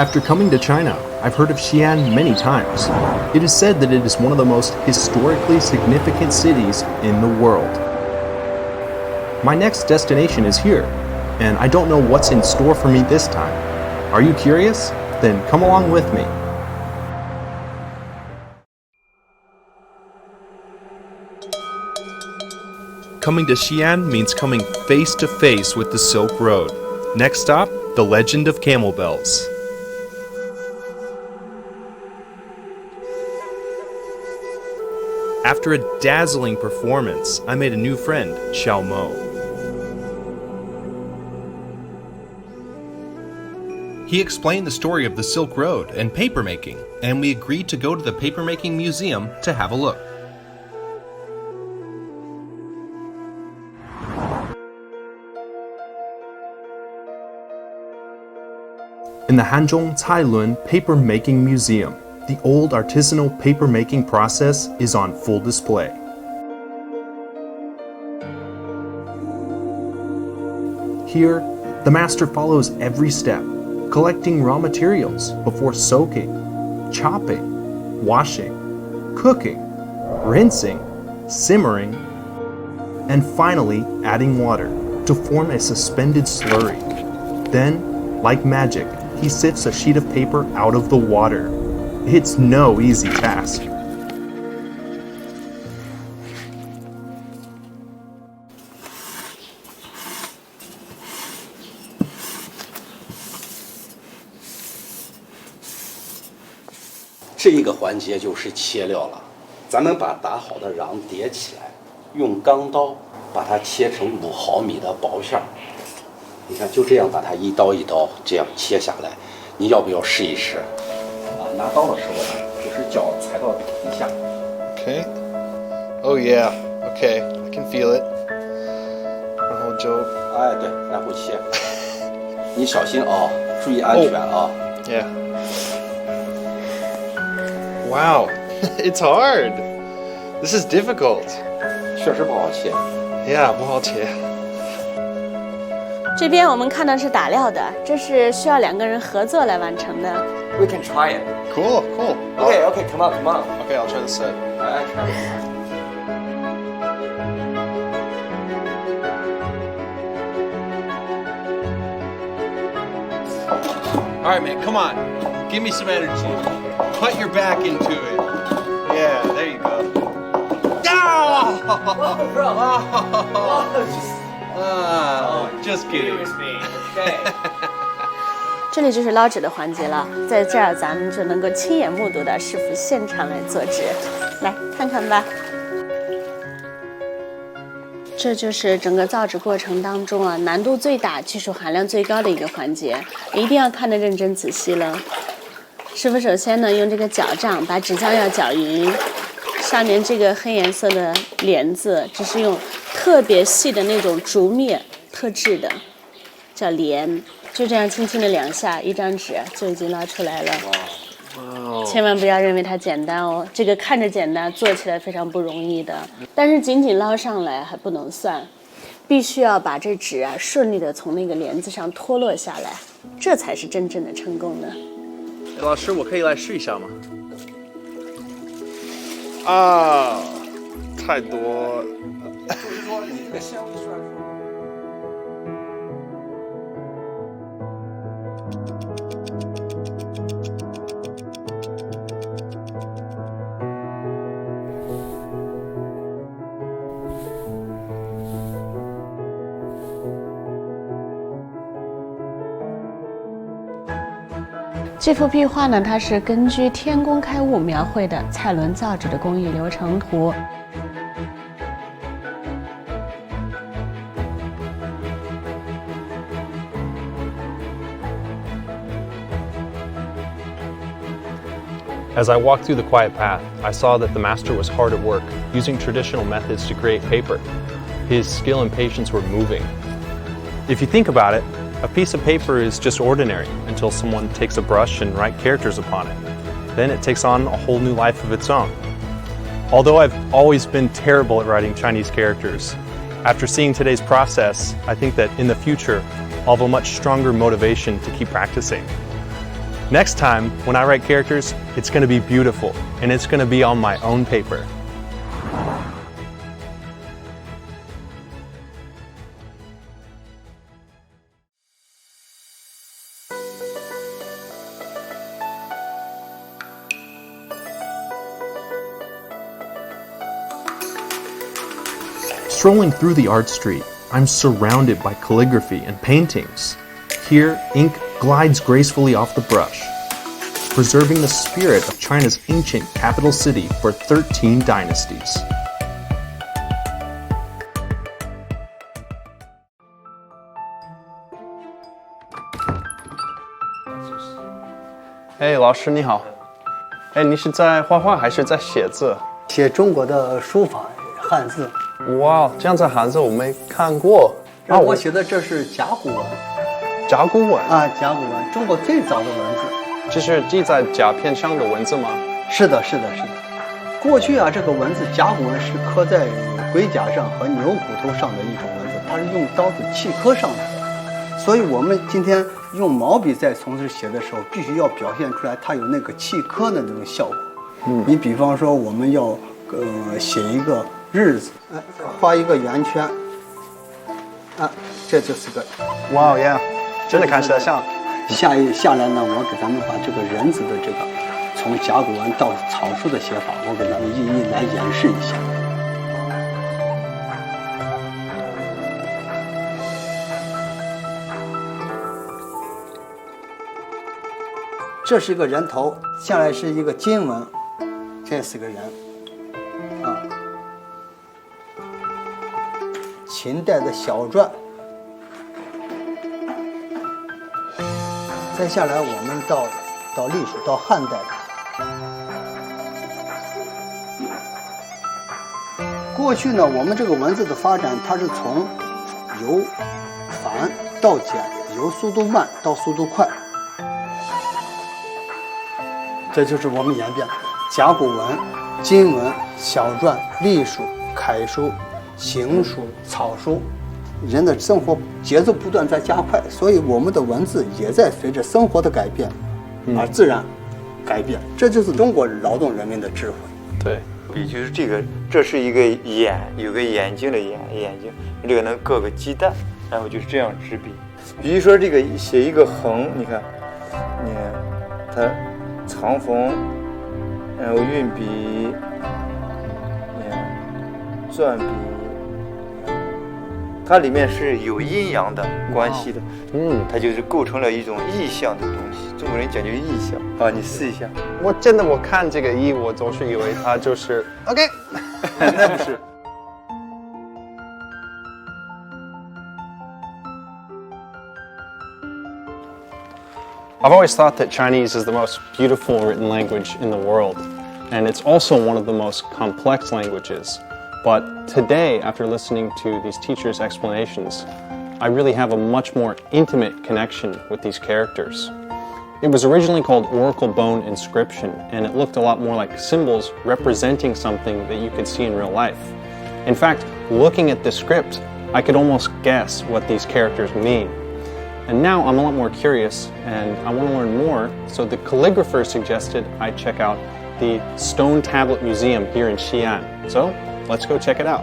After coming to China, I've heard of Xi'an many times. It is said that it is one of the most historically significant cities in the world. My next destination is here, and I don't know what's in store for me this time. Are you curious? Then come along with me. Coming to Xi'an means coming face to face with the Silk Road. Next stop, the Legend of Camel Bells. After a dazzling performance, I made a new friend, Xiao Mo. He explained the story of the Silk Road and papermaking, and we agreed to go to the papermaking museum to have a look. In the Hanzhong Cailun Papermaking Museum, the old artisanal papermaking process is on full display. Here, the master follows every step, collecting raw materials before soaking, chopping, washing, cooking, rinsing, simmering, and finally adding water to form a suspended slurry. Then, like magic, he sifts a sheet of paper out of the water. It's no easy task.这一个环节就是切料了，咱们把打好的瓤叠起来，用钢刀把它切成5毫米的薄片儿。你看，就这样把它一刀一刀这样切下来。你要不要试一试？拿刀的时候呢，就是脚踩到底下。Okay. Oh yeah. Okay. I can feel it. 然后就，哎，对，然后切。你小心啊，注意安全啊。Yeah. Wow. It's hard. This is difficult. 确实不好切。Yeah, 不好切。这边我们看到是打料的，这是需要2个人合作来完成的。We can try it. Cool. Okay, come on. Okay, I'll try this side. I try this. All right, man, come on. Give me some energy. Put your back into it. Yeah, there you go. Just kidding. 这里就是捞纸的环节了，在这儿咱们就能够亲眼目睹到师傅现场来做纸，来看看吧。这就是整个造纸过程当中啊，难度最大、技术含量最高的一个环节，一定要看得认真仔细了。师傅首先呢，用这个搅杖把纸浆要搅匀，上面这个黑颜色的帘子，这是用特别细的那种竹篾特制的，叫帘。就这样轻轻的2下，一张纸就已经捞出来了。千万不要认为它简单哦，这个看着简单，做起来非常不容易的。但是仅仅捞上来还不能算，必须要把这纸啊顺利的从那个帘子上脱落下来，这才是真正的成功呢。老师，我可以来试一下吗？啊，太多。就是说你这个纤维算是。这幅壁画呢，它是根据天工开物描绘的蔡伦造纸的工艺流程图。As I walked through the quiet path, I saw that the master was hard at work, using traditional methods to create paper. His skill and patience were moving. If you think about it, a piece of paper is just ordinary until someone takes a brush and writes characters upon it. Then it takes on a whole new life of its own. Although I've always been terrible at writing Chinese characters, after seeing today's process, I think that in the future, I'll have a much stronger motivation to keep practicing. Next time, when I write characters, it's going to be beautiful, and it's going to be on my own paper. Strolling through the art street, I'm surrounded by calligraphy and paintings. Here, ink glides gracefully off the brush, preserving the spirit of China's ancient capital city for 13 dynasties. Hey, 老师你好。你是在画画还是在写字？写中国的书法汉字。哇，这样子汉字我没看过。我写的这是甲骨文。甲骨文啊，甲骨文，中国最早的文字。这是记在甲片上的文字吗？是的，是的，是的。过去啊，这个文字甲骨文是刻在龟甲上和牛骨头上的一种文字，它是用刀子契刻上的。所以我们今天用毛笔在从事写的时候，必须要表现出来它有那个契刻的那种效果。你比方说我们要写一个日子，画一个圆圈，啊，这就是个哇呀，真的看起来像。下来呢，我给咱们把这个人字的这个从甲骨文到草书的写法，我给咱们一一来演示一下。这是一个人头，下来是一个金文，这是个人，啊，秦代的小篆。再下来，我们到隶书，到汉代。过去呢，我们这个文字的发展，它是从由繁到简，由速度慢到速度快。这就是我们演变甲骨文、金文、小篆、隶书、楷书、行书、草书。人的生活节奏不断在加快，所以我们的文字也在随着生活的改变而自然改变。这就是中国劳动人民的智慧。对，笔就是这个，这是一个眼，有个眼睛的眼睛，这个能刻个鸡蛋，然后就是这样执笔。比如说这个写一个横，你看，它藏锋，然后运笔，你看篆笔。它里面是有阴阳的关系的，它就是构成了一种意象的东西。中国人讲究意象啊，你试一下。我看这个一，我总是以为它就是 OK， 那不是。I've always thought that Chinese is the most beautiful written language in the world, and it's also one of the most complex languages. But today, after listening to these teachers' explanations, I really have a much more intimate connection with these characters. It was originally called Oracle Bone Inscription, and it looked a lot more like symbols representing something that you could see in real life. In fact, looking at the script, I could almost guess what these characters mean. And now I'm a lot more curious, and I want to learn more, so the calligrapher suggested I check out the Stone Tablet Museum here in Xi'an. So, let's go check it out.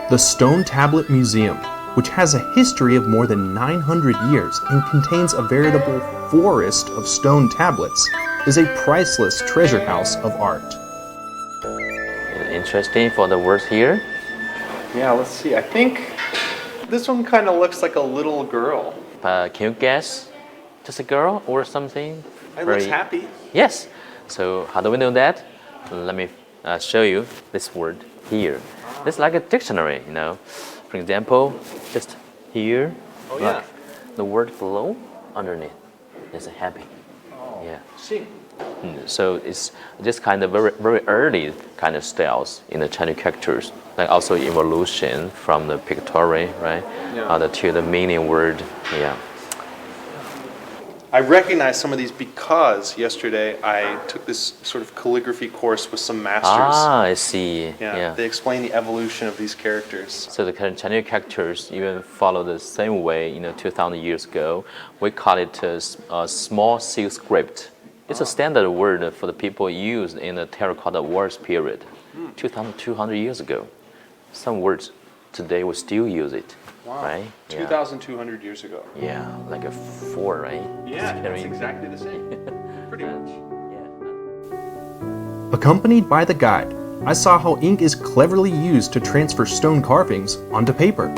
The Stone Tablet Museum, which has a history of more than 900 years and contains a veritable forest of stone tablets, is a priceless treasure house of art. Interesting for the words here. Yeah, let's see. I think this one kind of looks like a little girl. Can you guess? Just a girl or something? It looks happy. Yes. So how do we know that? Let me show you this word here. It's like a dictionary, you know. For example, just here, oh, yeah. The word below, underneath is happy. Yeah. Xing. So it's this kind of very early kind of styles in the Chinese characters, like also evolution from the pictorial, right, to the meaning word. Yeah. I recognize some of these because yesterday I took this sort of calligraphy course with some masters. Ah, I see. Yeah. They explain the evolution of these characters. So the kind of Chinese characters even follow the same way, 2,000 years ago. We call it a small seal script. It's a standard word for the people used in the terracotta wars period, 2,200 years ago. Some words today we still use it. Wow. Right? 2,200 years ago. Yeah, like a 4, right? Yeah, that's exactly the same. Pretty much. Yeah. Accompanied by the guide, I saw how ink is cleverly used to transfer stone carvings onto paper.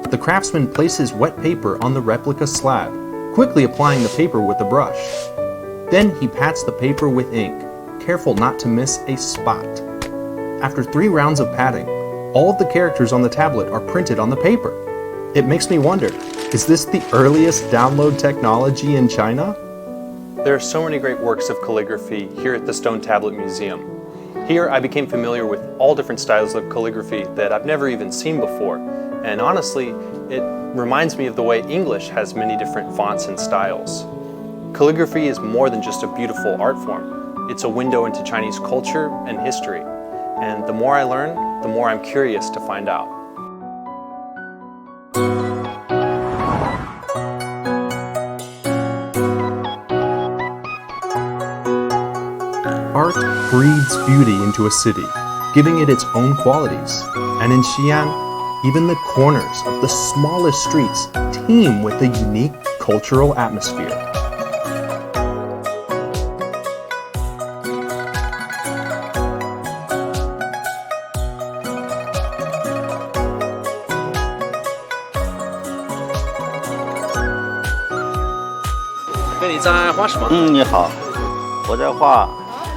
The craftsman places wet paper on the replica slab, quickly applying the paper with a brush. Then he pats the paper with ink, careful not to miss a spot. After 3 rounds of patting, all of the characters on the tablet are printed on the paper. It makes me wonder, is this the earliest download technology in China? There are so many great works of calligraphy here at the Stone Tablet Museum. Here I became familiar with all different styles of calligraphy that I've never even seen before. And honestly, it reminds me of the way English has many different fonts and styles. Calligraphy is more than just a beautiful art form. It's a window into Chinese culture and history. And the more I learn, the more I'm curious to find out. Art breathes beauty into a city, giving it its own qualities. And in Xi'an, even the corners of the smallest streets teem with a unique cultural atmosphere.嗯，你好，我在画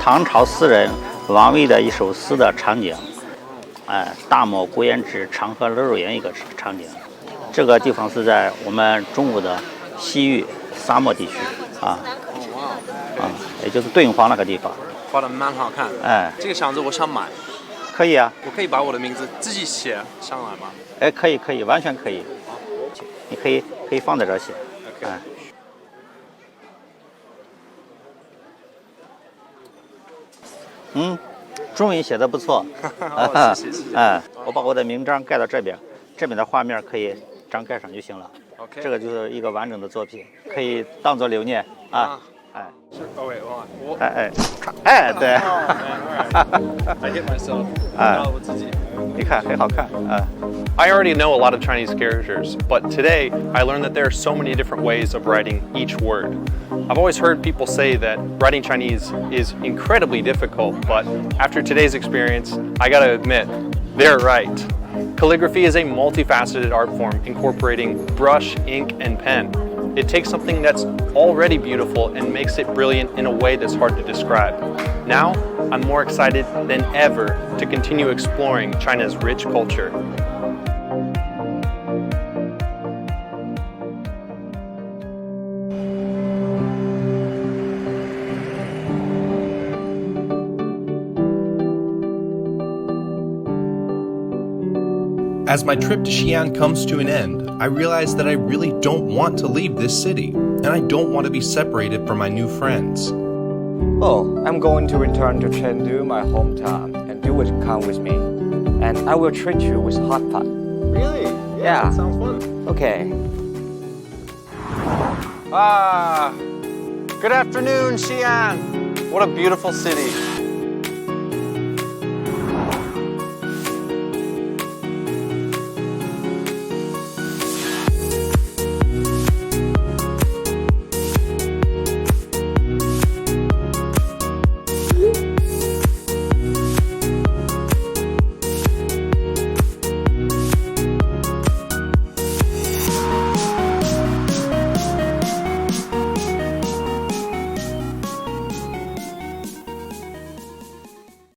唐朝诗人王维的一首诗的场景，大漠孤烟直，长河流入云一个场景。这个地方是在我们中国的西域沙漠地区也就是敦煌那个地方。画的蛮好看。这个箱子我想买。可以啊。我可以把我的名字自己写上来吗？可以，完全可以。你可以放在这儿写。中文写的不错。谢谢。我把我的名章盖到这边，这边的画面可以章盖上就行了。OK。这个就是一个完整的作品，可以当做留念啊。对。I hit myself。我自己。你看很好看I already know a lot of Chinese characters, but today I learned that there are so many different ways of writing each word. I've always heard people say that writing Chinese is incredibly difficult, but after today's experience, I gotta admit, they're right. Calligraphy is a multifaceted art form incorporating brush, ink, and pen. It takes something that's already beautiful and makes it brilliant in a way that's hard to describe. Now, I'm more excited than ever to continue exploring China's rich culture. As my trip to Xi'an comes to an end, I realize that I really don't want to leave this city, and I don't want to be separated from my new friends. Oh, I'm going to return to Chengdu, my hometown, and you will come with me. And I will treat you with hot pot. Really? Yeah. That sounds fun. Okay. Good afternoon, Xi'an. What a beautiful city.